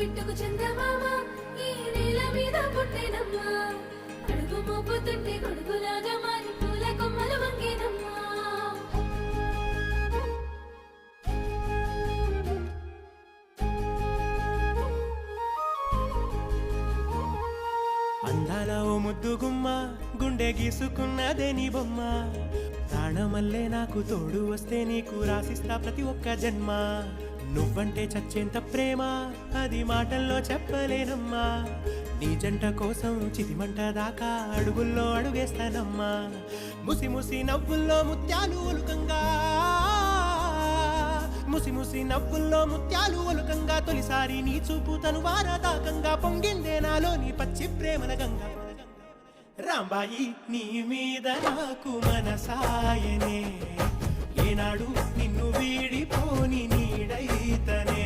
బిట్టుకు చందమామ ఈ నేల మీద పుట్టేనమ్మా అడుగు మోపుతుంటే కొడుకులాగా మారి పూల కొమ్మలు వంగేనమ్మా అందాల ఓ ముద్దు గుమ్మ గుండె గీసుకున్నదే నీ బొమ్మ ప్రాణమల్లే నాకు తోడు వస్తే నీకు రాసిస్తా ప్రతి ఒక్క జన్మ నువ్వంటే చచ్చేంత ప్రేమ అది మాటల్లో చెప్పలేనమ్మా నీ జంట కోసం చితిమంట దాకా అడుగుల్లో అడుగేస్తానమ్మా ముసి ముసి నవ్వుల్లో ముత్యాలు ఒలుకంగా ముసి ముసి నవ్వుల్లో ముత్యాలు ఒలుకంగా తొలిసారి నీ చూపు తను వారదాకంగా పొంగిందే నాలో నీ పచ్చి ప్రేమల గంగా రాంబాయి నీ మీద నాకు మనసాయనే ఏనాడు నిన్ను వీడిపోని నీడైతనే